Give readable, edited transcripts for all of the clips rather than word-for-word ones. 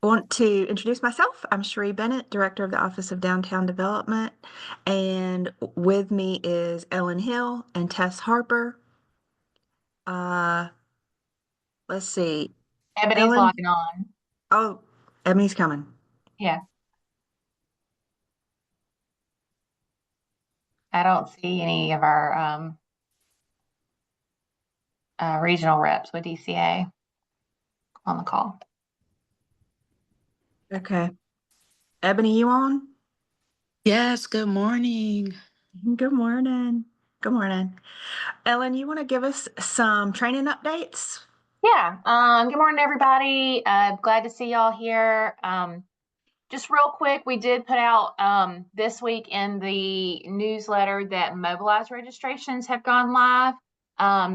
Want to introduce myself. I'm Cherie Bennett, Director of the Office of Downtown Development, and with me is Ellen Hill and Tess Harper. Uh, let's see. Ebony's Ellen, logging on. oh, Emmy's coming. Yeah, I don't see any of our regional reps with DCA on the call. Okay. Ebony, you on? Yes, good morning. Good morning. Good morning. Ellen, you want to give us some training updates? Yeah. Good morning, everybody. Glad to see y'all here. Just real quick, we did put out this week in the newsletter that Mobilize registrations have gone live.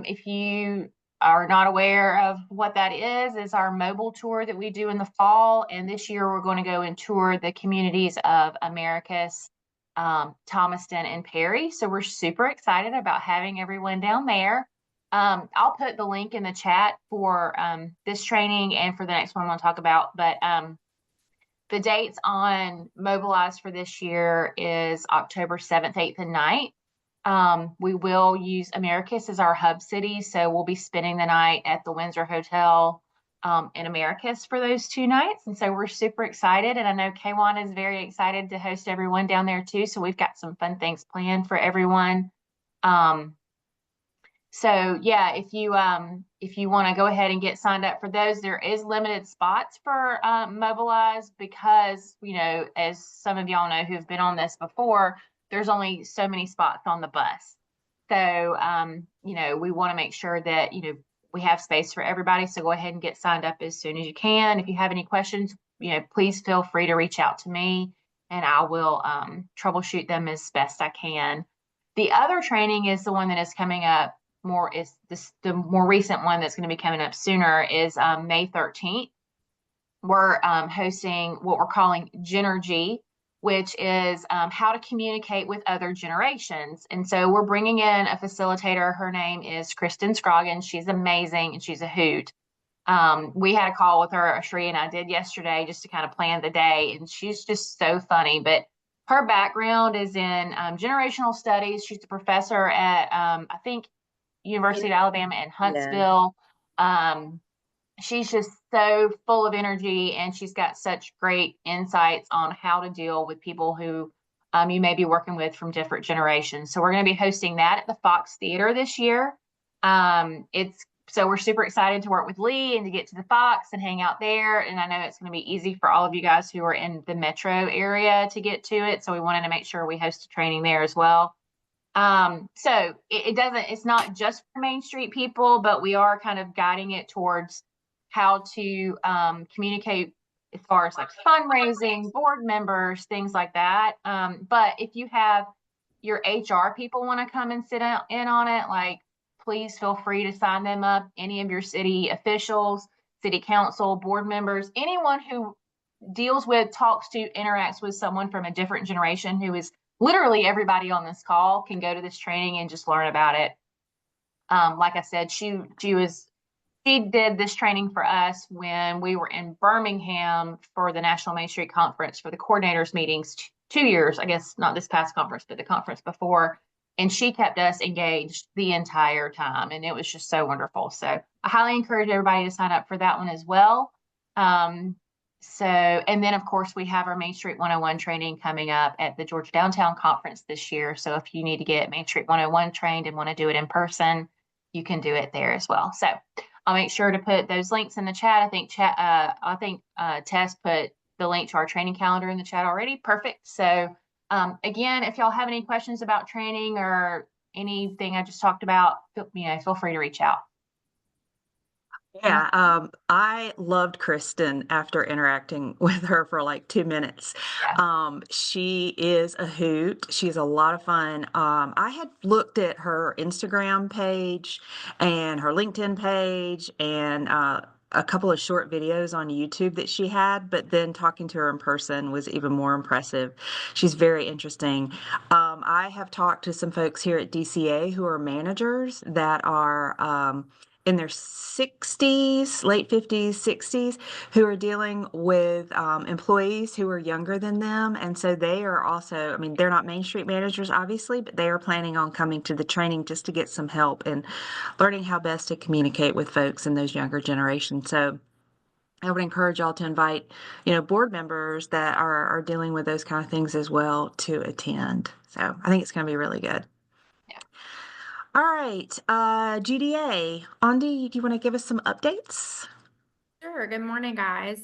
If you are not aware of what that is our mobile tour that we do in the fall. And this year we're going to go and tour the communities of Americus, Thomaston, and Perry. So we're super excited about having everyone down there. I'll put the link in the chat for this training and for the next one we'll talk about. But the dates on Mobilize for this year is October 7th, 8th, and 9th. We will use Americus as our hub city, so we'll be spending the night at the Windsor Hotel in Americus for those 2 nights. And so we're super excited. And I know Kwan is very excited to host everyone down there too. So we've got some fun things planned for everyone. So yeah, if you want to go ahead and get signed up for those, there is limited spots for Mobilize because, as some of y'all know who've been on this before, there's only so many spots on the bus. So, we want to make sure that, we have space for everybody. So go ahead and get signed up as soon as you can. If you have any questions, please feel free to reach out to me and I will troubleshoot them as best I can. The other training is the one that is coming up the more recent one that's going to be coming up sooner is May 13th. We're hosting what we're calling Genergy, which is how to communicate with other generations. And so we're bringing in a facilitator. Her name is Kristen Scroggins. She's amazing and she's a hoot. We had a call with her, Shree and I did yesterday, just to kind of plan the day. And she's just so funny. But her background is in generational studies. She's a professor at, I think, University of Alabama in Huntsville. She's just so full of energy and she's got such great insights on how to deal with people who you may be working with from different generations. So we're going to be hosting that at the Fox Theater this year. So we're super excited to work with Lee and to get to the Fox and hang out there. And I know it's going to be easy for all of you guys who are in the metro area to get to it. So we wanted to make sure we host a training there as well. So it's not just for Main Street people, but we are kind of guiding it towards how to communicate as far as like fundraising, board members, things like that. But if you have your HR people want to come and sit in on it, like please feel free to sign them up. Any of your city officials, city council, board members, anyone who deals with, talks to, interacts with someone from a different generation who is literally everybody on this call can go to this training and just learn about it. Like I said, she did this training for us when we were in Birmingham for the National Main Street Conference for the coordinators meetings 2 years, I guess not this past conference, but the conference before. And she kept us engaged the entire time. And it was just so wonderful. So I highly encourage everybody to sign up for that one as well. And then of course we have our Main Street 101 training coming up at the Georgia Downtown Conference this year. So if you need to get Main Street 101 trained and want to do it in person, you can do it there as well. So I'll make sure to put those links in the chat. I think Tess put the link to our training calendar in the chat already. Perfect. So again, if y'all have any questions about training or anything I just talked about, feel free to reach out. Yeah, I loved Kristen after interacting with her for like 2 minutes. Yeah. She is a hoot. She's a lot of fun. I had looked at her Instagram page and her LinkedIn page and a couple of short videos on YouTube that she had, but then talking to her in person was even more impressive. She's very interesting. I have talked to some folks here at DCA who are managers that are in their 60s, late 50s, 60s, who are dealing with employees who are younger than them. And so they are also, I mean, they're not Main Street managers, obviously, but they are planning on coming to the training just to get some help in learning how best to communicate with folks in those younger generations. So I would encourage y'all to invite, board members that are dealing with those kind of things as well to attend. So I think it's going to be really good. Yeah. All right, GDA. Andy, do you want to give us some updates? Sure. Good morning, guys.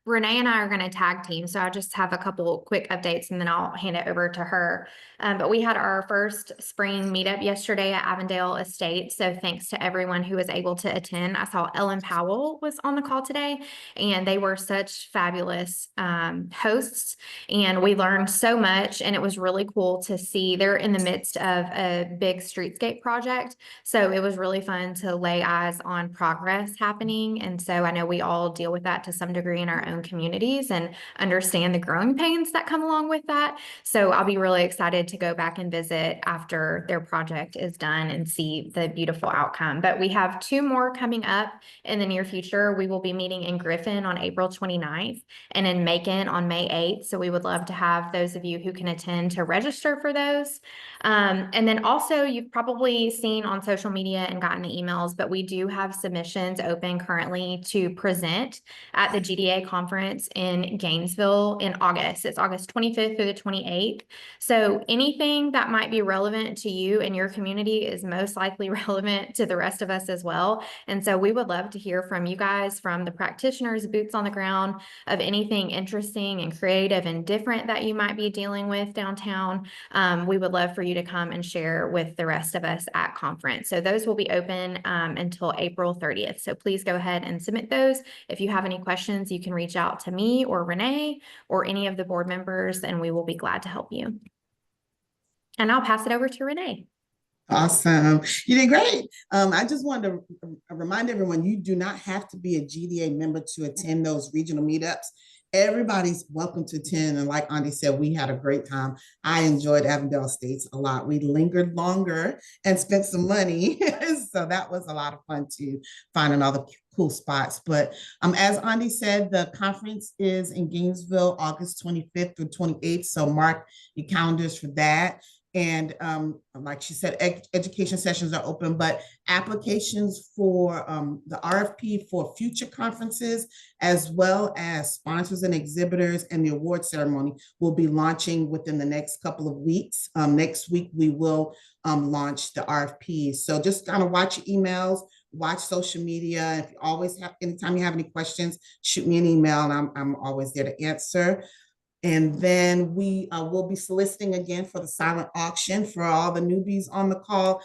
Renee and I are going to tag team, so I just have a couple quick updates and then I'll hand it over to her. But we had our first spring meetup yesterday at Avondale Estate, so thanks to everyone who was able to attend. I saw Ellen Powell was on the call today, and they were such fabulous hosts, and we learned so much, and it was really cool to see. They're in the midst of a big streetscape project, so it was really fun to lay eyes on progress happening. And so I know we all deal with that to some degree in our own communities and understand the growing pains that come along with that. So I'll be really excited to go back and visit after their project is done and see the beautiful outcome. But we have 2 more coming up in the near future. We will be meeting in Griffin on April 29th and in Macon on May 8th. So we would love to have those of you who can attend to register for those. And then also, you've probably seen on social media and gotten the emails, but we do have submissions open currently to present at the GDA conference in Gainesville in August. It's August 25th through the 28th. So anything that might be relevant to you and your community is most likely relevant to the rest of us as well. And so we would love to hear from you guys, from the practitioners, boots on the ground, of anything interesting and creative and different that you might be dealing with downtown. We would love for you to come and share with the rest of us at conference. So those will be open until April 30th. So please go ahead and submit those. If you have any questions, you can reach out to me or Renee or any of the board members, and we will be glad to help you. And I'll pass it over to Renee. Awesome. You did great. I just wanted to remind everyone, you do not have to be a GDA member to attend those regional meetups. Everybody's welcome to attend. And like Andy said, we had a great time. I enjoyed Avondale Estates a lot. We lingered longer and spent some money. So that was a lot of fun too, finding all the cool spots. But as Andy said, the conference is in Gainesville, August 25th through 28th. So mark your calendars for that. And like she said, education sessions are open, but applications for the RFP for future conferences, as well as sponsors and exhibitors and the award ceremony, will be launching within the next couple of weeks. Next week, we will launch the RFPs. So just kind of watch your emails, watch social media. If you always have, anytime you have any questions, shoot me an email and I'm always there to answer. And then we will be soliciting again for the silent auction for all the newbies on the call.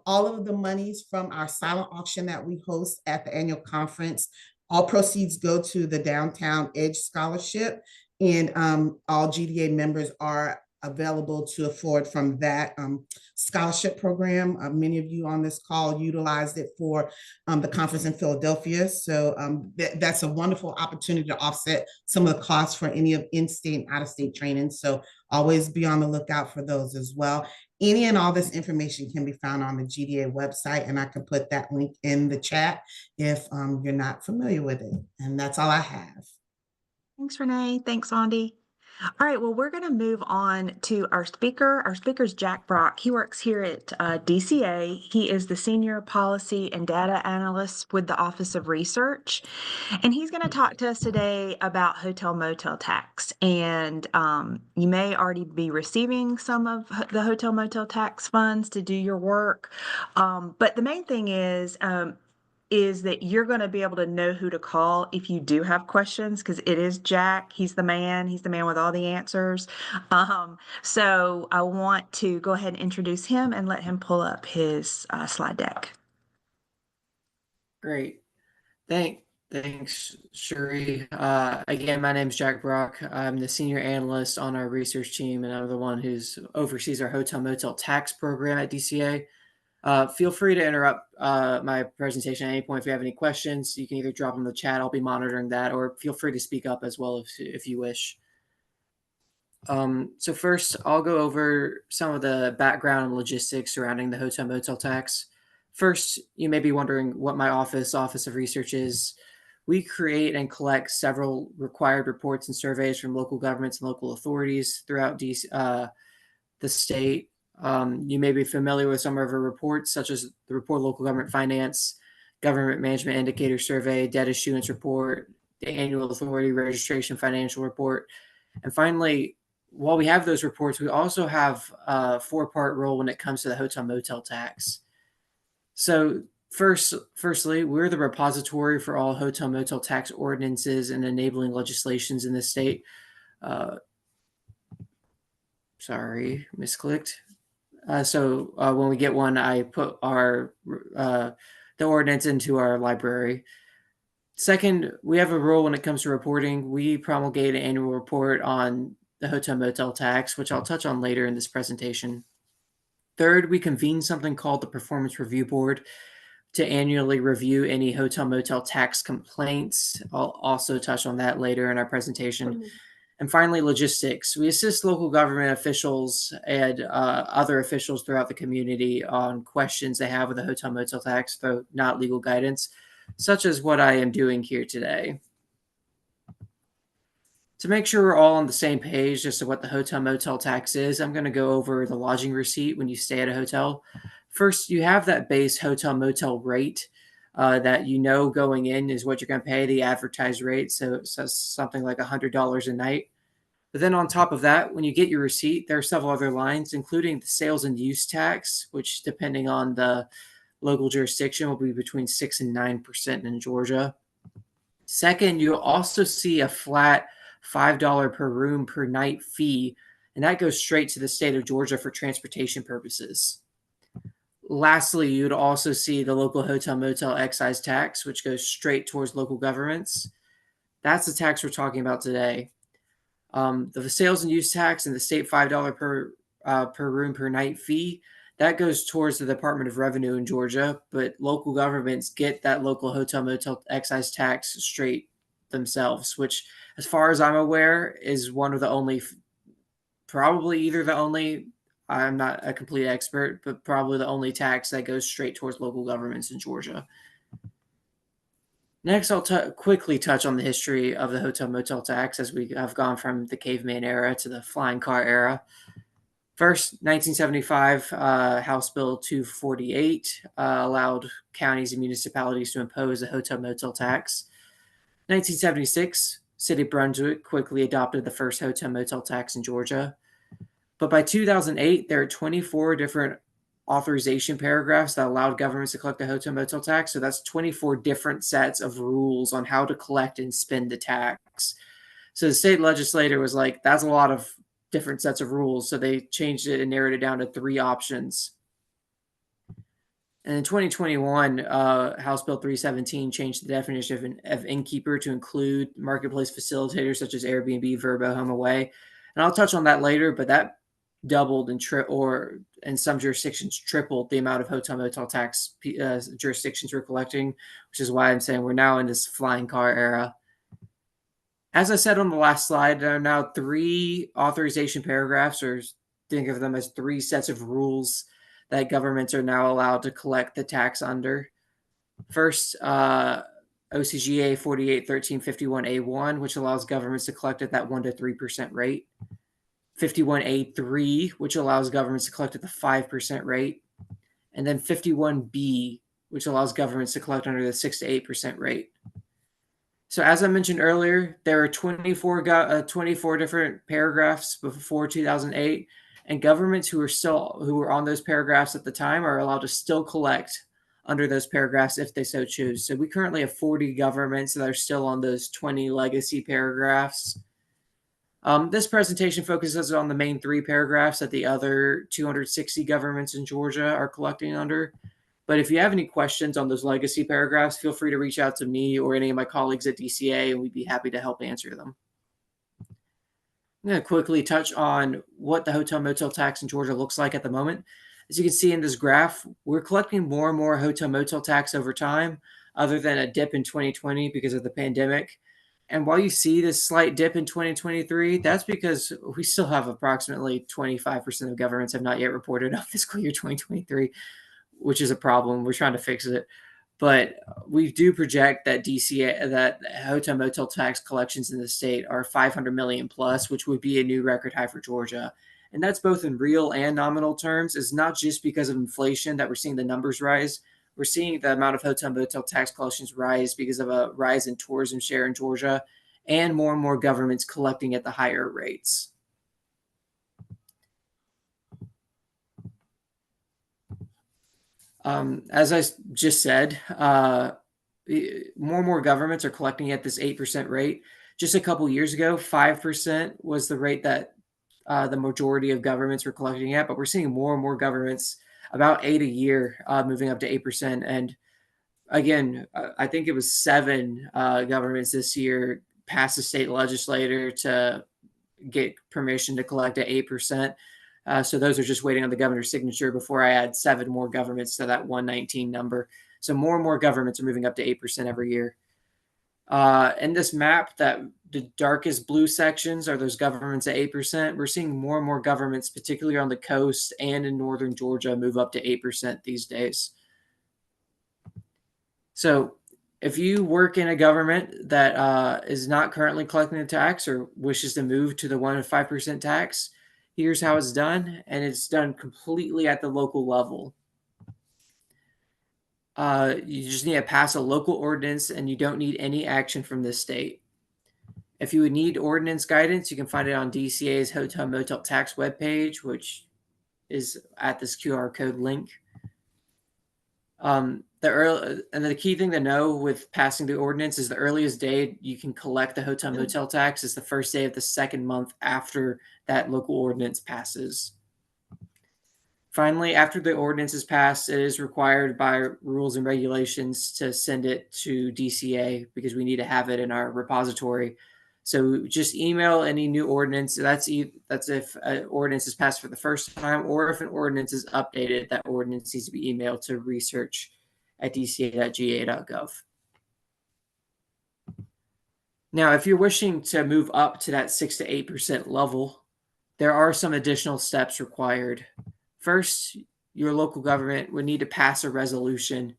All of the monies from our silent auction that we host at the annual conference, all proceeds go to the Downtown Edge Scholarship, and all GDA members are available to afford from that scholarship program. Many of you on this call utilized it for the conference in Philadelphia. So that's a wonderful opportunity to offset some of the costs for any of in-state and out-of-state training. So always be on the lookout for those as well. Any and all this information can be found on the GDA website, and I can put that link in the chat if you're not familiar with it. And that's all I have. Thanks, Renee. Thanks, Andy. All right, well, we're going to move on to our speaker. Our speaker is Jack Brock. He works here at DCA. He is the Senior Policy and Data Analyst with the Office of Research. And he's going to talk to us today about hotel motel tax. And you may already be receiving some of the hotel motel tax funds to do your work. But the main thing is that you're going to be able to know who to call if you do have questions, because it is Jack. He's the man with all the answers. So I want to go ahead and introduce him and let him pull up his slide deck. Great. Thanks, Shuri. Again, my name is Jack Brock. I'm the senior analyst on our research team, and I'm the one who oversees our hotel motel tax program at DCA. Feel free to interrupt my presentation at any point if you have any questions. You can either drop them in the chat, I'll be monitoring that, or feel free to speak up as well if you wish. So first, I'll go over some of the background and logistics surrounding the hotel motel tax. First, you may be wondering what my Office of Research is. We create and collect several required reports and surveys from local governments and local authorities throughout the state. You may be familiar with some of our reports, such as the Report Local Government Finance, Government Management Indicator Survey, Debt Issuance Report, the Annual Authority Registration Financial Report. And finally, while we have those reports, we also have a 4-part role when it comes to the hotel motel tax. So firstly, we're the repository for all hotel motel tax ordinances and enabling legislations in the state. Sorry, misclicked. So when we get one, I put our the ordinance into our library. Second, we have a rule when it comes to reporting. We promulgate an annual report on the hotel motel tax, which I'll touch on later in this presentation. Third, we convene something called the Performance Review Board to annually review any hotel motel tax complaints. I'll also touch on that later in our presentation. And finally, logistics. We assist local government officials and other officials throughout the community on questions they have with the hotel motel tax, though not legal guidance, such as what I am doing here today. To make sure we're all on the same page as to what the hotel motel tax is, I'm going to go over the lodging receipt when you stay at a hotel. First, you have that base hotel motel rate that you know going in is what you're going to pay, the advertised rate. So it says something like $100 a night. But then on top of that, when you get your receipt, there are several other lines, including the sales and use tax, which depending on the local jurisdiction will be between 6 and 9% in Georgia. Second, you'll also see a flat $5 per room per night fee, and that goes straight to the state of Georgia for transportation purposes. Lastly, you would also see the local hotel motel excise tax, which goes straight towards local governments. That's the tax we're talking about today. The sales and use tax and the state $5 per room per night fee, that goes towards the Department of Revenue in Georgia, but local governments get that local hotel motel excise tax straight themselves, which, as far as I'm aware, is one of the only, probably either the only, I'm not a complete expert, but probably the only tax that goes straight towards local governments in Georgia. Next, I'll quickly touch on the history of the hotel motel tax as we have gone from the caveman era to the flying car era. First, 1975, House Bill 248 allowed counties and municipalities to impose a hotel motel tax. 1976, City of Brunswick quickly adopted the first hotel motel tax in Georgia. But by 2008, there are 24 different authorization paragraphs that allowed governments to collect a hotel motel tax. So that's 24 different sets of rules on how to collect and spend the tax. So the state legislator was like, that's a lot of different sets of rules. So they changed it and narrowed it down to 3 options. And in 2021, House Bill 317 changed the definition of innkeeper to include marketplace facilitators such as Airbnb, Vrbo, HomeAway. And I'll touch on that later, but that doubled and or in some jurisdictions tripled the amount of hotel motel tax jurisdictions we're collecting, which is why I'm saying we're now in this flying car era. As I said on the last slide, there are now 3 authorization paragraphs, or think of them as 3 sets of rules that governments are now allowed to collect the tax under. First, OCGA 481351A1, which allows governments to collect at that 1 to 3% rate. 51A3, which allows governments to collect at the 5% rate. And then 51B, which allows governments to collect under the 6 to 8% rate. So as I mentioned earlier, there are 24 different paragraphs before 2008, and governments who were on those paragraphs at the time are allowed to still collect under those paragraphs if they so choose. So we currently have 40 governments that are still on those 20 legacy paragraphs. This presentation focuses on the main 3 paragraphs that the other 260 governments in Georgia are collecting under. But if you have any questions on those legacy paragraphs, feel free to reach out to me or any of my colleagues at DCA, and we'd be happy to help answer them. I'm going to quickly touch on what the hotel motel tax in Georgia looks like at the moment. As you can see in this graph, we're collecting more and more hotel motel tax over time, other than a dip in 2020 because of the pandemic. And while you see this slight dip in 2023, that's because we still have approximately 25% of governments have not yet reported on fiscal year 2023. which is a problem. We're trying to fix it. But we do project that that hotel motel tax collections in the state are 500 million plus, which would be a new record high for Georgia. And that's both in real and nominal terms. It's not just because of inflation that we're seeing the numbers rise. We're seeing the amount of hotel motel tax collections rise because of a rise in tourism share in Georgia and more governments collecting at the higher rates. As I just said, more governments are collecting at this 8% rate. Just a couple years ago, 5% was the rate that the majority of governments were collecting at, but we're seeing more and more governments, about 8 a year, moving up to 8%. And again, I think it was 7 governments this year passed the state legislature to get permission to collect at 8%. So those are just waiting on the governor's signature before I add 7 more governments to that 119 number. So more and more governments are moving up to 8% every year. In this map, that the darkest blue sections are those governments at 8%. We're seeing more and more governments, particularly on the coast and in northern Georgia, move up to 8% these days. So if you work in a government that is not currently collecting the tax or wishes to move to the 1 to 5% tax, here's how it's done, and it's done completely at the local level. You just need to pass a local ordinance, and you don't need any action from the state. If you would need ordinance guidance, you can find it on DCA's Hotel Motel Tax webpage, which is at this QR code link. The key thing to know with passing the ordinance is the earliest day you can collect the hotel motel tax is the first day of the second month after that local ordinance passes. Finally, after the ordinance is passed, it is required by rules and regulations to send it to DCA because we need to have it in our repository. So just email any new ordinance. That's if an ordinance is passed for the first time, or if an ordinance is updated, that ordinance needs to be emailed to research at dca.ga.gov. Now, if you're wishing to move up to that 6 to 8% level, there are some additional steps required. First, your local government would need to pass a resolution.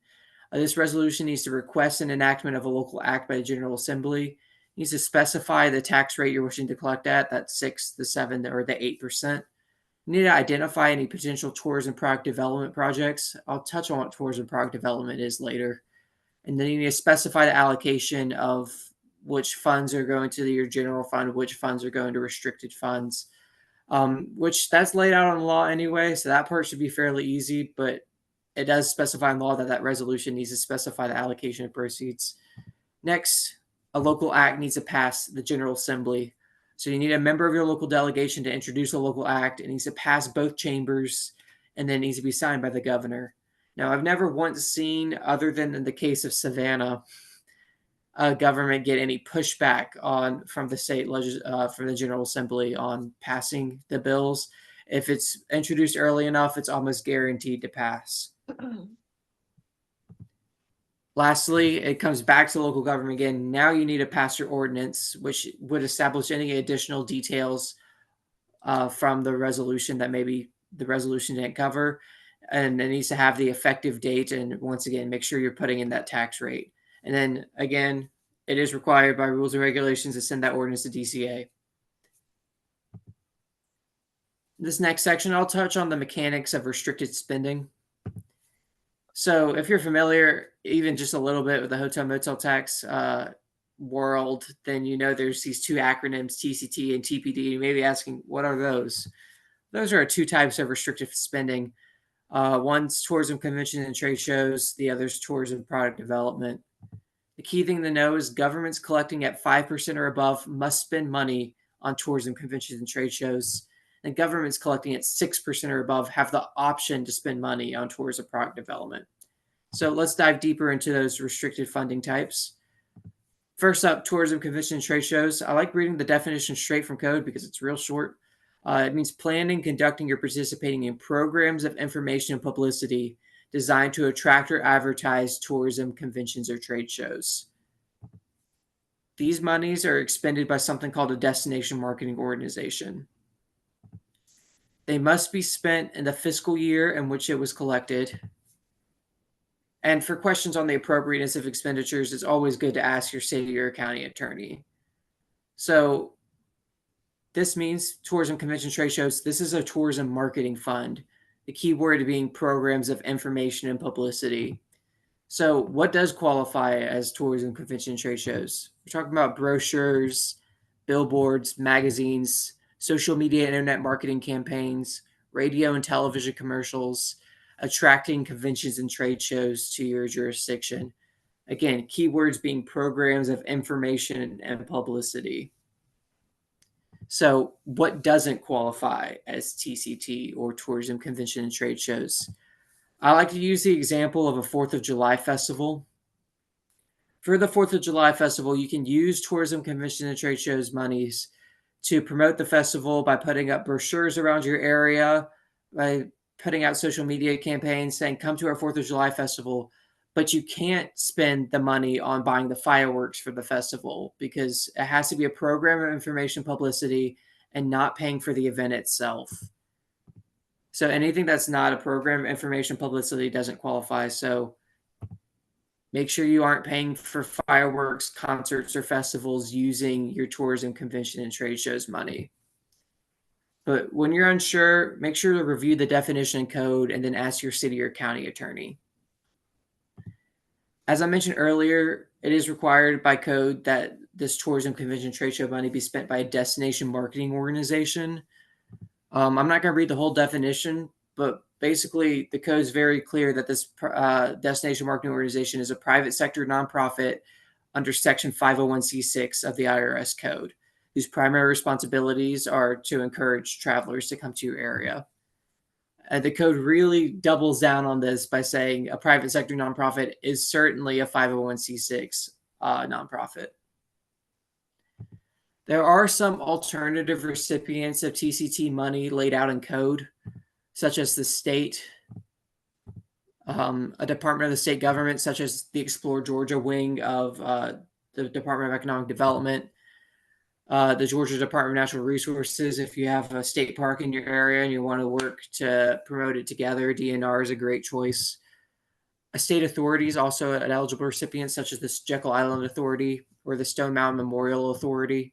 This resolution needs to request an enactment of a local act by the General Assembly. It needs to specify the tax rate you're wishing to collect at, that 6, the 7, or the 8%. You need to identify any potential tourism product development projects. I'll touch on what tourism product development is later. And then you need to specify the allocation of which funds are going to your general fund, which funds are going to restricted funds, which that's laid out in law anyway. So that part should be fairly easy, but it does specify in law that resolution needs to specify the allocation of proceeds. Next, a local act needs to pass the General Assembly. So you need a member of your local delegation to introduce a local act. It needs to pass both chambers, and then it needs to be signed by the governor. Now, I've never once seen, other than in the case of Savannah, a government get any pushback from the state from the General Assembly on passing the bills. If it's introduced early enough, it's almost guaranteed to pass. Lastly, it comes back to local government again. Now you need to pass your ordinance, which would establish any additional details from the resolution that maybe the resolution didn't cover. And it needs to have the effective date. And once again, make sure you're putting in that tax rate. And then again, it is required by rules and regulations to send that ordinance to DCA. This next section, I'll touch on the mechanics of restricted spending. So if you're familiar even just a little bit with the hotel motel tax world, then you know there's these 2 acronyms, TCT and TPD. You may be asking, what are those? Those are 2 types of restricted spending. One's tourism, conventions, and trade shows. The other's tourism product development. The key thing to know is governments collecting at 5% or above must spend money on tourism, conventions, and trade shows. And governments collecting at 6% or above have the option to spend money on tourism product development. So let's dive deeper into those restricted funding types. First up, tourism, convention, and trade shows. I like reading the definition straight from code because it's real short. It means planning, conducting, or participating in programs of information and publicity designed to attract or advertise tourism, conventions, or trade shows. These monies are expended by something called a destination marketing organization. They must be spent in the fiscal year in which it was collected. And for questions on the appropriateness of expenditures, it's always good to ask your city or county attorney. So this means tourism convention trade shows. This is a tourism marketing fund. The key word being programs of information and publicity. So what does qualify as tourism convention trade shows? We're talking about brochures, billboards, magazines, social media, internet marketing campaigns, radio and television commercials, attracting conventions and trade shows to your jurisdiction. Again, keywords being programs of information and publicity. So, what doesn't qualify as TCT or tourism convention and trade shows? I like to use the example of a 4th of July festival. For the 4th of July festival, you can use tourism convention and trade shows monies to promote the festival by putting up brochures around your area, by putting out social media campaigns saying, come to our 4th of July festival. But you can't spend the money on buying the fireworks for the festival because it has to be a program of information publicity and not paying for the event itself. So anything that's not a program of information publicity doesn't qualify. So make sure you aren't paying for fireworks, concerts, or festivals using your tourism convention and trade shows money. But when you're unsure, make sure to review the definition and code and then ask your city or county attorney. As I mentioned earlier, it is required by code that this tourism convention trade show money be spent by a destination marketing organization. I'm not going to read the whole definition, but basically the code is very clear that this destination marketing organization is a private sector nonprofit under Section 501c6 of the IRS code, whose primary responsibilities are to encourage travelers to come to your area. The code really doubles down on this by saying a private sector nonprofit is certainly a 501c6 nonprofit. There are some alternative recipients of TCT money laid out in code, such as the state, a department of the state government, such as the Explore Georgia wing of the Department of Economic Development, the Georgia Department of Natural Resources. If you have a state park in your area and you want to work to promote it together, DNR is a great choice. A state authority is also an eligible recipient, such as the Jekyll Island Authority or the Stone Mountain Memorial Authority.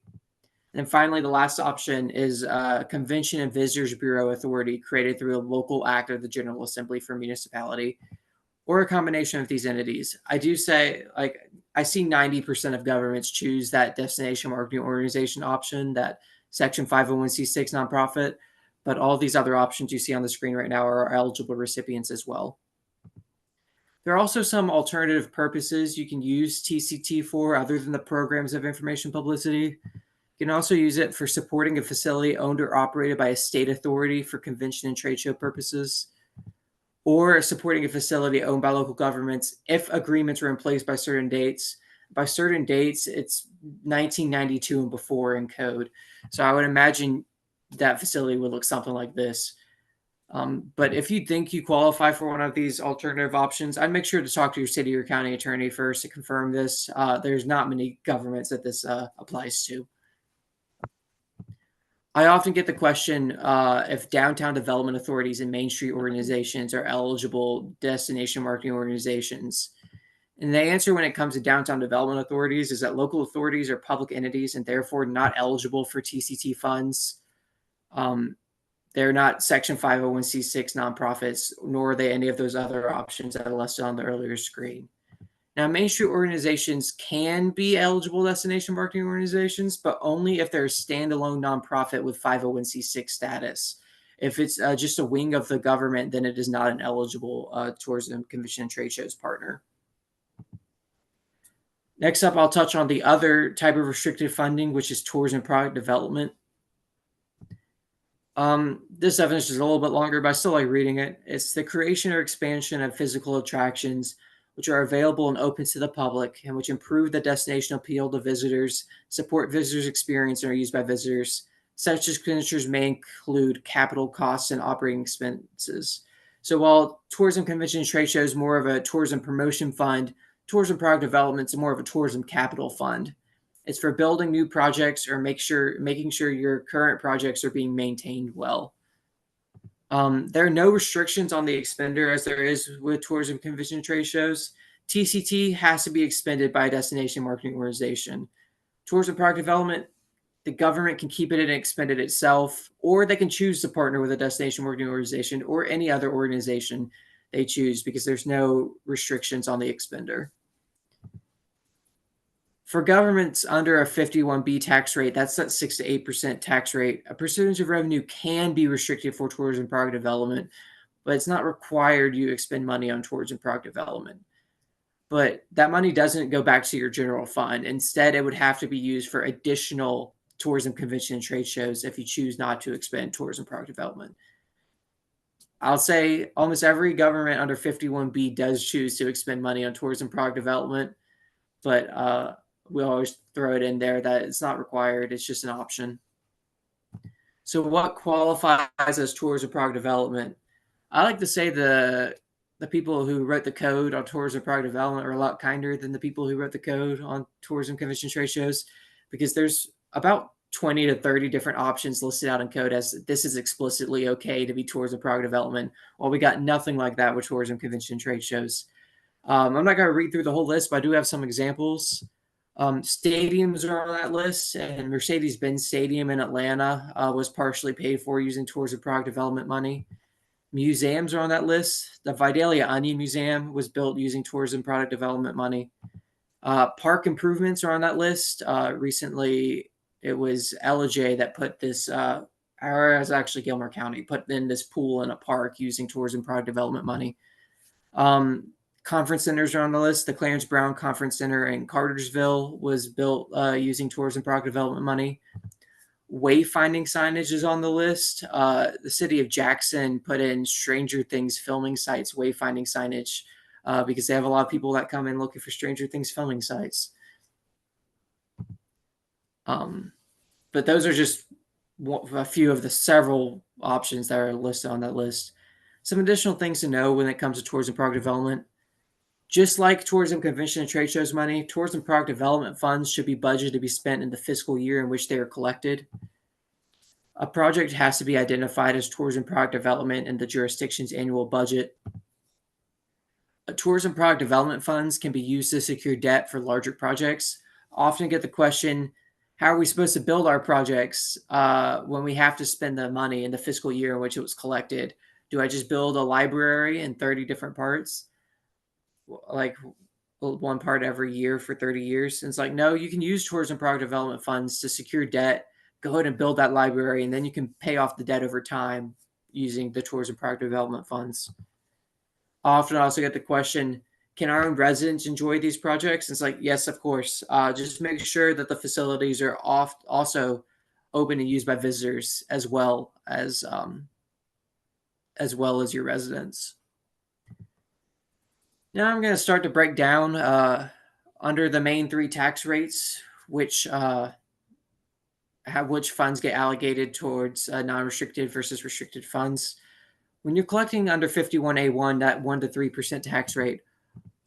And finally, the last option is Convention and Visitors Bureau Authority created through a local act of the General Assembly for municipality, or a combination of these entities. I do say, I see 90% of governments choose that destination marketing organization option, that Section 501c6 nonprofit, but all these other options you see on the screen right now are eligible recipients as well. There are also some alternative purposes you can use TCT for other than the programs of information publicity. You can also use it for supporting a facility owned or operated by a state authority for convention and trade show purposes, or supporting a facility owned by local governments if agreements were in place by certain dates. By certain dates, it's 1992 and before in code. So I would imagine that facility would look something like this. But if you think you qualify for one of these alternative options, I'd make sure to talk to your city or county attorney first to confirm this. There's not many governments that this applies to. I often get the question if downtown development authorities and Main Street organizations are eligible destination marketing organizations. And the answer when it comes to downtown development authorities is that local authorities are public entities and therefore not eligible for TCT funds. They're not Section 501c6 nonprofits, nor are they any of those other options that I listed on the earlier screen. Now, Main Street organizations can be eligible destination marketing organizations, but only if they're a standalone nonprofit with 501c6 status. If it's just a wing of the government, then it is not an eligible tourism convention and trade shows partner. Next up, I'll touch on the other type of restricted funding, which is tourism product development. This definition is a little bit longer, but I still like reading it. It's the creation or expansion of physical attractions which are available and open to the public and which improve the destination appeal to visitors, support visitors' experience, and are used by visitors. Such expenditures may include capital costs and operating expenses. So while tourism convention and trade shows more of a tourism promotion fund, tourism product development is more of a tourism capital fund. It's for building new projects or making sure your current projects are being maintained well. There are no restrictions on the expender as there is with tourism convention and trade shows. TCT has to be expended by a destination marketing organization. Tourism product development, the government can keep it and expend it itself, or they can choose to partner with a destination marketing organization or any other organization they choose because there's no restrictions on the expender. For governments under a 51B tax rate, that's that 6 to 8% tax rate, a percentage of revenue can be restricted for tourism product development, but it's not required you expend money on tourism product development. But that money doesn't go back to your general fund. Instead, it would have to be used for additional tourism convention and trade shows if you choose not to expend tourism product development. I'll say almost every government under 51B does choose to expend money on tourism product development, but we always throw it in there that it's not required. It's just an option. So what qualifies as tourism product development? I like to say the people who wrote the code on tourism product development are a lot kinder than the people who wrote the code on tourism convention trade shows, because there's about 20 to 30 different options listed out in code as this is explicitly okay to be tourism product development. Well, we got nothing like that with tourism convention trade shows. I'm not going to read through the whole list, but I do have some examples. Stadiums are on that list, and Mercedes-Benz Stadium in Atlanta was partially paid for using tourism product development money. Museums are on that list. The Vidalia Onion Museum was built using tourism product development money. Park improvements are on that list. Recently, it was LJ that put this, or it was actually Gilmer County, put in this pool in a park using tourism product development money. Conference centers are on the list. The Clarence Brown Conference Center in Cartersville was built using tourism product development money. Wayfinding signage is on the list. The city of Jackson put in Stranger Things filming sites, wayfinding signage, because they have a lot of people that come in looking for Stranger Things filming sites. But those are just a few of the several options that are listed on that list. Some additional things to know when it comes to tourism product development. Just like tourism convention and trade shows money, tourism product development funds should be budgeted to be spent in the fiscal year in which they are collected. A project has to be identified as tourism product development in the jurisdiction's annual budget. Tourism product development funds can be used to secure debt for larger projects. Often get the question, how are we supposed to build our projects when we have to spend the money in the fiscal year in which it was collected? Do I just build a library in 30 different parts? Like one part every year for 30 years. And it's like, no, you can use tourism product development funds to secure debt, go ahead and build that library, and then you can pay off the debt over time using the tourism product development funds. Often I also get the question, can our own residents enjoy these projects? And it's like, yes, of course. Just make sure that the facilities are also open and used by visitors as well as your residents. Now I'm going to start to break down under the main three tax rates, which funds get allocated towards non-restricted versus restricted funds. When you're collecting under 51A1, that 1 to 3% tax rate,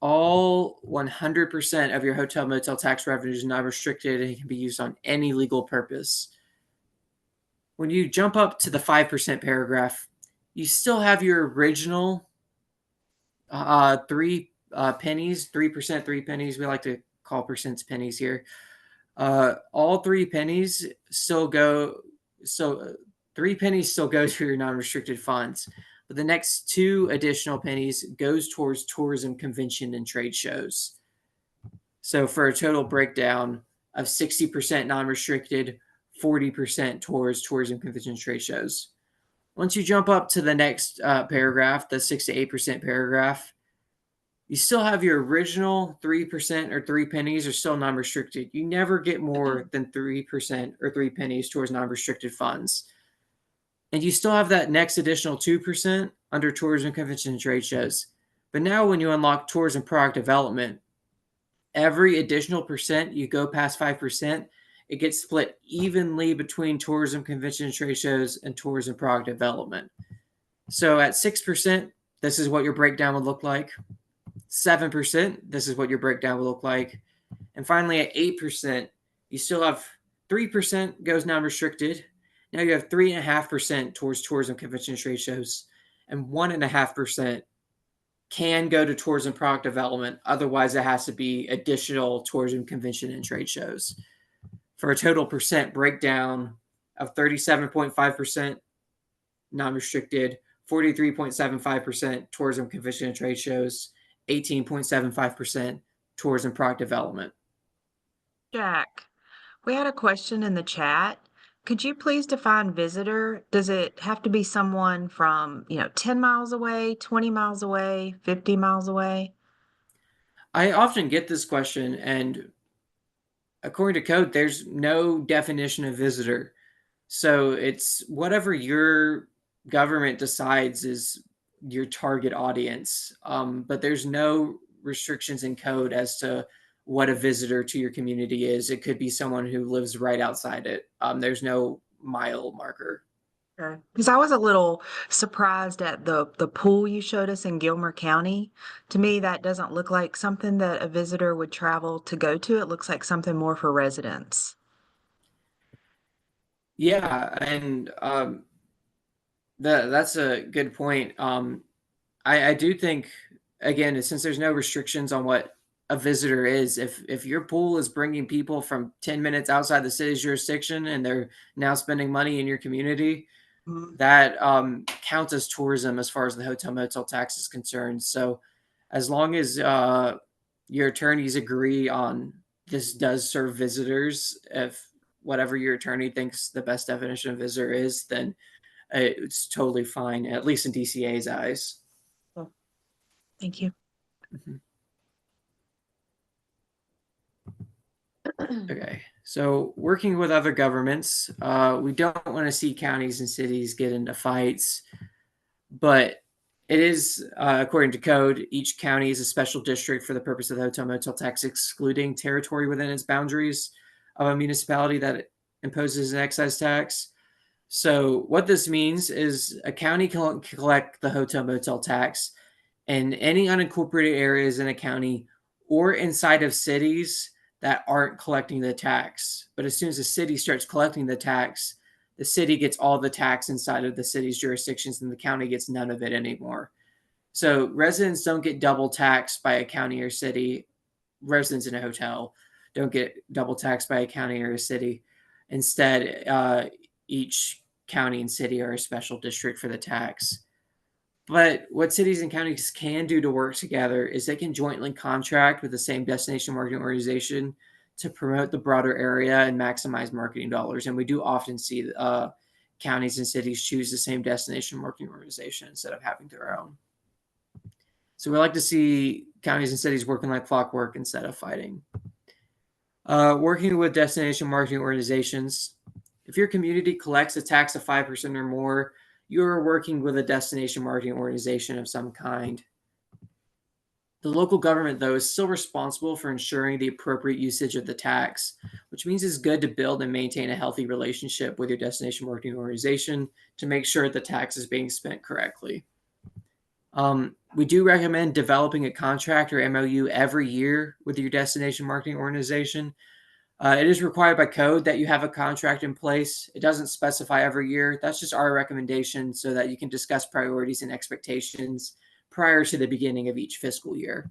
all 100% of your hotel motel tax revenue is non-restricted and can be used on any legal purpose. When you jump up to the 5% paragraph, you still have your original 3 pennies, 3%, 3 pennies. We like to call percents pennies here. All 3 pennies still go. So 3 pennies still go to your non-restricted funds, but the next 2 additional pennies goes towards tourism convention and trade shows. So for a total breakdown of 60% non-restricted, 40% towards tourism convention and trade shows. Once you jump up to the next paragraph, the 6 to 8% paragraph, you still have your original 3% or 3 pennies are still non-restricted. You never get more than 3% or 3 pennies towards non-restricted funds. And you still have that next additional 2% under tourism, convention, and trade shows. But now when you unlock tourism product development, every additional percent you go past 5%, it gets split evenly between tourism, convention, and trade shows and tourism product development. So at 6%, this is what your breakdown would look like. 7%, this is what your breakdown would look like. And finally, at 8%, you still have 3% goes non-restricted, Now you have 3.5% towards tourism, convention, and trade shows, and 1.5% can go to tourism product development. Otherwise, it has to be additional tourism, convention, and trade shows, for a total percent breakdown of 37.5% non-restricted, 43.75% tourism, convention, and trade shows, 18.75% tourism product development. Jack, we had a question in the chat. Could you please define visitor? Does it have to be someone from, 10 miles away, 20 miles away, 50 miles away? I often get this question, and according to code, there's no definition of visitor. So it's whatever your government decides is your target audience. But there's no restrictions in code as to what a visitor to your community is. It could be someone who lives right outside it. There's no mile marker. Okay. Because I was a little surprised at the pool you showed us in Gilmer County. To me, that doesn't look like something that a visitor would travel to go to. It looks like something more for residents. Yeah, and that's a good point. I do think, again, since there's no restrictions on what a visitor is, if your pool is bringing people from 10 minutes outside the city's jurisdiction and they're now spending money in your community, Mhm. that counts as tourism as far as the hotel motel tax is concerned. So as long as your attorneys agree on this does serve visitors, if whatever your attorney thinks the best definition of visitor is, then it's totally fine, at least in DCA's eyes. Thank you. Mhm. Okay, so working with other governments, we don't want to see counties and cities get into fights, but it is, according to code, each county is a special district for the purpose of the hotel motel tax, excluding territory within its boundaries of a municipality that imposes an excise tax. So what this means is a county can collect the hotel motel tax in any unincorporated areas in a county or inside of cities that aren't collecting the tax. But as soon as the city starts collecting the tax, the city gets all the tax inside of the city's jurisdictions and the county gets none of it anymore. So residents don't get double taxed by a county or city. Residents in a hotel don't get double taxed by a county or a city. Instead, each county and city are a special district for the tax. But what cities and counties can do to work together is they can jointly contract with the same destination marketing organization to promote the broader area and maximize marketing dollars. And we do often see counties and cities choose the same destination marketing organization instead of having their own. So we like to see counties and cities working like clockwork instead of fighting. Working with destination marketing organizations. If your community collects a tax of 5% or more, you're working with a destination marketing organization of some kind. The local government, though, is still responsible for ensuring the appropriate usage of the tax, which means it's good to build and maintain a healthy relationship with your destination marketing organization to make sure the tax is being spent correctly. We do recommend developing a contract or MOU every year with your destination marketing organization. It is required by code that you have a contract in place. It doesn't specify every year. That's just our recommendation so that you can discuss priorities and expectations prior to the beginning of each fiscal year.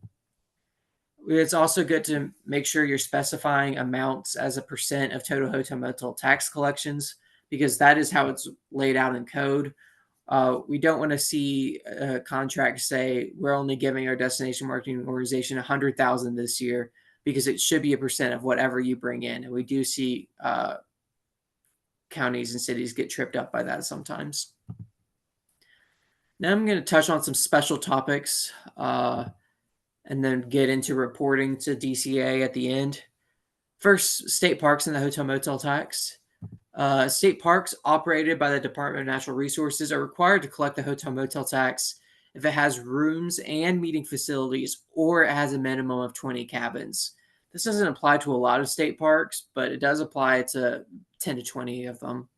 It's also good to make sure you're specifying amounts as a percent of total hotel motel tax collections, because that is how it's laid out in code. We don't want to see a contract say we're only giving our destination marketing organization $100,000 this year, because it should be a percent of whatever you bring in. And we do see counties and cities get tripped up by that sometimes. Now I'm going to touch on some special topics and then get into reporting to DCA at the end. First, state parks and the hotel motel tax. State parks operated by the Department of Natural Resources are required to collect the hotel motel tax if it has rooms and meeting facilities or it has a minimum of 20 cabins. This doesn't apply to a lot of state parks, but it does apply to 10 to 20 of them.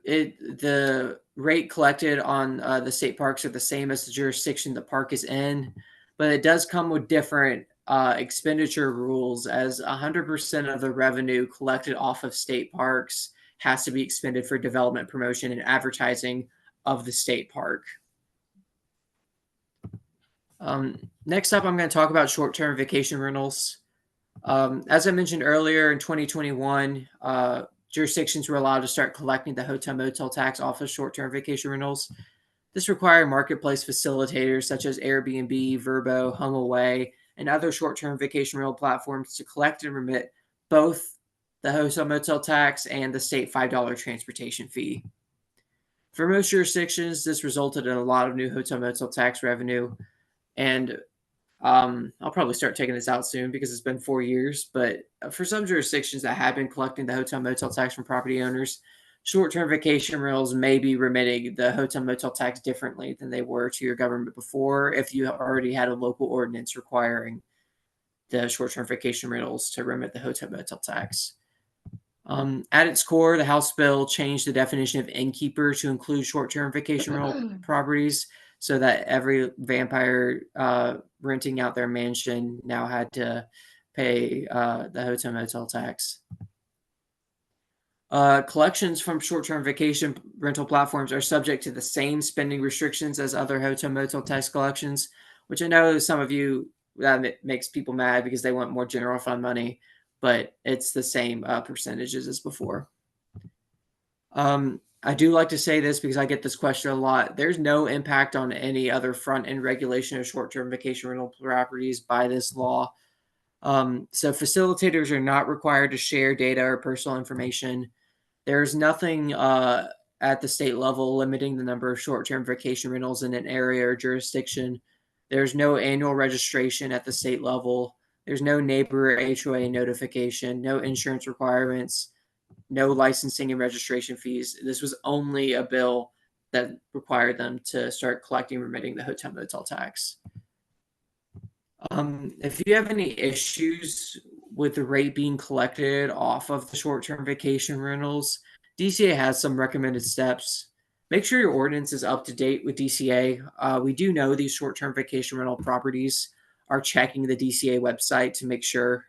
The rate collected on the state parks are the same as the jurisdiction the park is in, but it does come with different expenditure rules, as 100% of the revenue collected off of state parks has to be expended for development, promotion, and advertising of the state park. Next up, I'm going to talk about short-term vacation rentals. As I mentioned earlier, in 2021, jurisdictions were allowed to start collecting the hotel motel tax off of short-term vacation rentals. This required marketplace facilitators such as Airbnb, Vrbo, HomeAway, and other short-term vacation rental platforms to collect and remit both the hotel motel tax and the state $5 transportation fee. For most jurisdictions, this resulted in a lot of new hotel motel tax revenue, and I'll probably start taking this out soon because it's been 4 years, but for some jurisdictions that have been collecting the hotel motel tax from property owners, short-term vacation rentals may be remitting the hotel motel tax differently than they were to your government before if you already had a local ordinance requiring the short-term vacation rentals to remit the hotel motel tax. At its core, the House bill changed the definition of innkeeper to include short-term vacation rental properties, so that every vampire renting out their mansion now had to pay the hotel motel tax. Collections from short-term vacation rental platforms are subject to the same spending restrictions as other hotel motel tax collections, which I know some of you, that makes people mad because they want more general fund money, but it's the same percentages as before. I do like to say this because I get this question a lot. There's no impact on any other front-end regulation of short-term vacation rental properties by this law. So facilitators are not required to share data or personal information. There's nothing at the state level limiting the number of short-term vacation rentals in an area or jurisdiction. There's no annual registration at the state level. There's no neighbor HOA notification, no insurance requirements, no licensing and registration fees. This was only a bill that required them to start collecting and remitting the hotel motel tax. If you have any issues with the rate being collected off of the short-term vacation rentals, DCA has some recommended steps. Make sure your ordinance is up to date with DCA. We do know these short-term vacation rental properties are checking the DCA website to make sure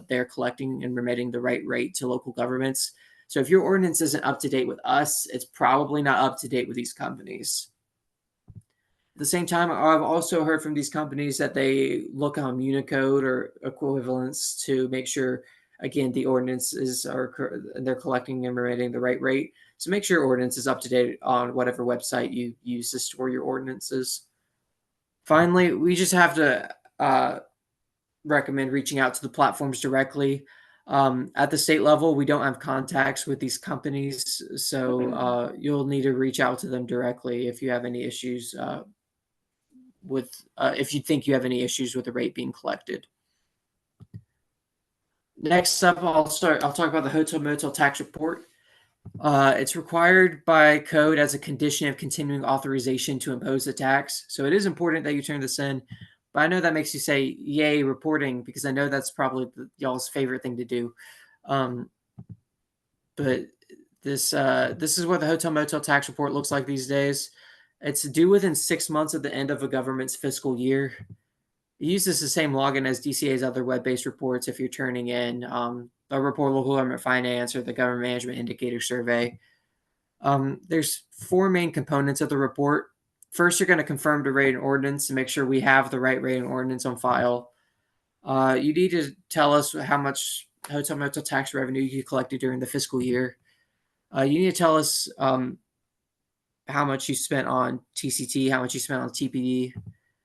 they're collecting and remitting the right rate to local governments. So if your ordinance isn't up to date with us, it's probably not up to date with these companies. At the same time, I've also heard from these companies that they look on Unicode or equivalents to make sure, again, the ordinances they're collecting and remitting the right rate. So make sure your ordinance is up to date on whatever website you use to store your ordinances. Finally, we just have to recommend reaching out to the platforms directly. At the state level, we don't have contacts with these companies, so you'll need to reach out to them directly if you have any issues if you think you have any issues with the rate being collected. Next up, I'll talk about the hotel motel tax report. It's required by code as a condition of continuing authorization to impose the tax. So it is important that you turn this in. But I know that makes you say, yay, reporting, because I know that's probably y'all's favorite thing to do. But this is what the hotel motel tax report looks like these days. It's due within 6 months of the end of a government's fiscal year. It uses the same login as DCA's other web-based reports if you're turning in the report local government finance or the government management indicator survey. There's 4 main components of the report. First, you're going to confirm the rate and ordinance to make sure we have the right rate and ordinance on file. You need to tell us how much hotel motel tax revenue you collected during the fiscal year. You need to tell us how much you spent on TCT, how much you spent on TPD.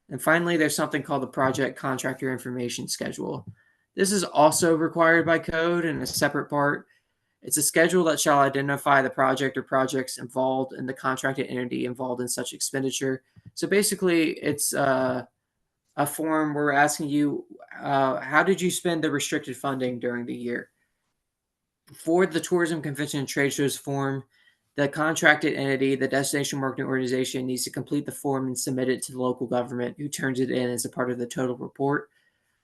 And finally, there's something called the Project Contractor Information Schedule. This is also required by code in a separate part. It's a schedule that shall identify the project or projects involved and the contracted entity involved in such expenditure. So basically, it's a form we're asking you, how did you spend the restricted funding during the year? For the Tourism Convention and Trade Shows form, the contracted entity, the destination marketing organization, needs to complete the form and submit it to the local government, who turns it in as a part of the total report.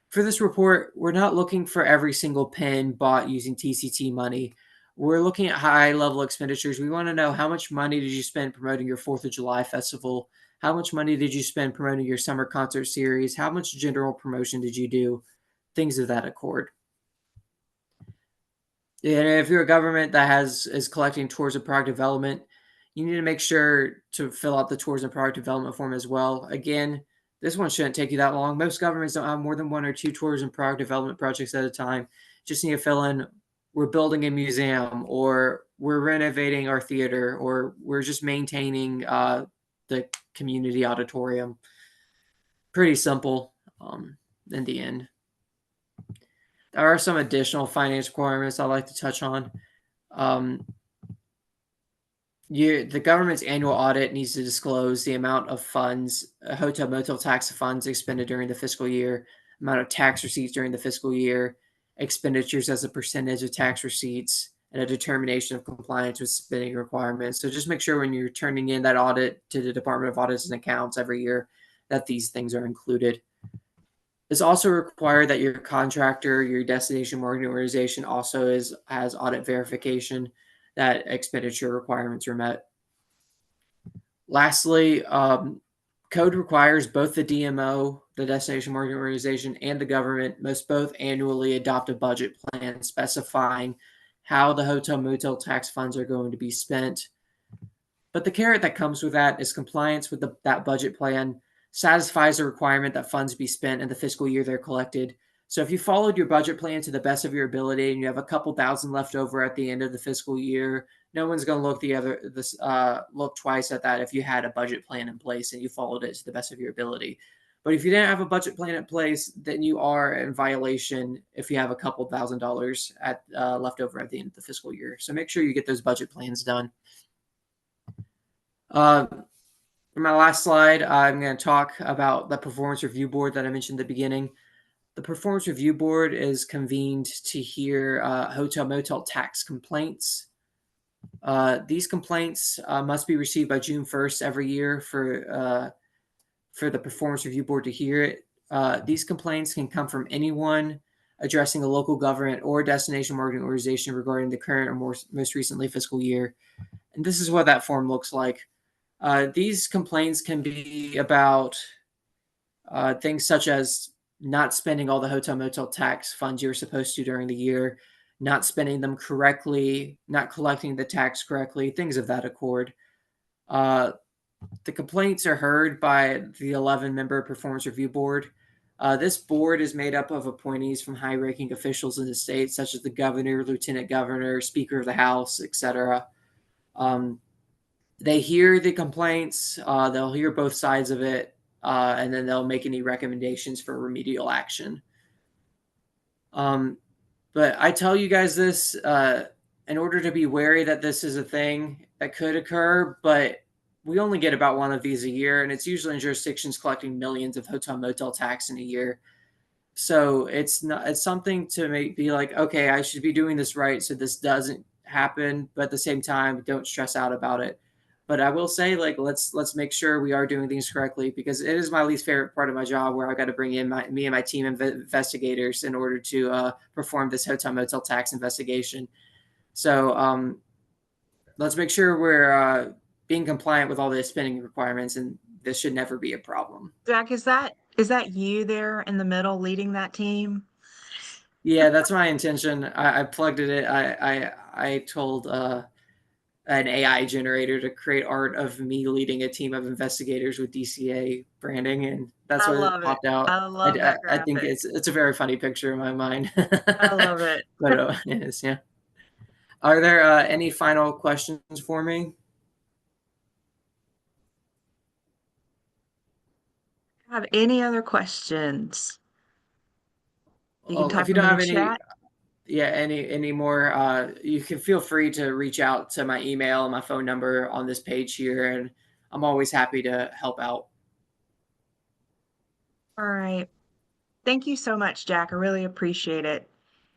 For this report, we're not looking for every single pen bought using TCT money. We're looking at high-level expenditures. We want to know, how much money did you spend promoting your 4th of July festival? How much money did you spend promoting your summer concert series? How much general promotion did you do? things of that accord. And if you're a government that is collecting tourism product development, you need to make sure to fill out the tourism product development form as well. Again, this one shouldn't take you that long. Most governments don't have more than 1 or 2 tourism product development projects at a time. Just need to fill in, we're building a museum, or we're renovating our theater, or we're just maintaining the community auditorium. Pretty simple in the end. There are some additional finance requirements I'd like to touch on. The government's annual audit needs to disclose the amount of funds, hotel motel tax funds expended during the fiscal year, amount of tax receipts during the fiscal year, expenditures as a percentage of tax receipts, and a determination of compliance with spending requirements. So just make sure when you're turning in that audit to the Department of Audits and Accounts every year that these things are included. It's also required that your contractor, your destination marketing organization also has audit verification that expenditure requirements are met. Lastly, code requires both the DMO, the destination marketing organization, and the government must both annually adopt a budget plan specifying how the hotel motel tax funds are going to be spent. But the carrot that comes with that is compliance with that budget plan satisfies the requirement that funds be spent in the fiscal year they're collected. So if you followed your budget plan to the best of your ability and you have a couple thousand left over at the end of the fiscal year, no one's going to look twice at that if you had a budget plan in place and you followed it to the best of your ability. But if you didn't have a budget plan in place, then you are in violation if you have a couple $1,000s left over at the end of the fiscal year. So make sure you get those budget plans done. For my last slide, I'm going to talk about the performance review board that I mentioned at the beginning. The performance review board is convened to hear hotel motel tax complaints. These complaints must be received by June 1st every year for the performance review board to hear it. These complaints can come from anyone addressing a local government or destination marketing organization regarding the current or most recently fiscal year. And this is what that form looks like. These complaints can be about things such as not spending all the hotel motel tax funds you're supposed to during the year, not spending them correctly, not collecting the tax correctly, things of that accord. The complaints are heard by the 11-member performance review board. This board is made up of appointees from high-ranking officials in the state, such as the governor, lieutenant governor, speaker of the house, etc. They hear the complaints, they'll hear both sides of it, and then they'll make any recommendations for remedial action. But I tell you guys this in order to be wary that this is a thing that could occur, but we only get about one of these a year, and it's usually in jurisdictions collecting millions of hotel motel tax in a year. So it's something to be like, okay, I should be doing this right so this doesn't happen, but at the same time, don't stress out about it. But I will say, like, let's make sure we are doing things correctly, because it is my least favorite part of my job, where I got to bring in me and my team of investigators in order to perform this hotel motel tax investigation. So let's make sure we're being compliant with all the spending requirements, and this should never be a problem. Jack, is that you there in the middle leading that team? Yeah, that's my intention. I plugged it in. I told an AI generator to create art of me leading a team of investigators with DCA branding, and that's what popped out. I love that I graphic. think it's a very funny picture in my mind. I love it. But it is, yeah. Are there any final questions for me? Have any other questions? You can type If you them don't in have the any, chat. yeah, any more, you can feel free to reach out to my email and my phone number on this page here, and I'm always happy to help out. All right. Thank you so much, Jack. I really appreciate it.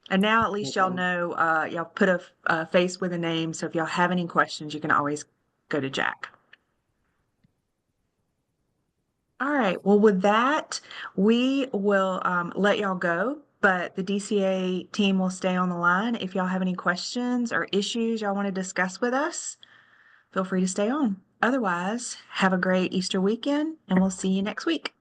And now at least y'all know, y'all put a face with a name. So if y'all have any questions, you can always go to Jack. All right. Well, with that, we will let y'all go, but the DCA team will stay on the line. If y'all have any questions or issues y'all want to discuss with us, feel free to stay on. Otherwise, have a great Easter weekend, and we'll see you next week.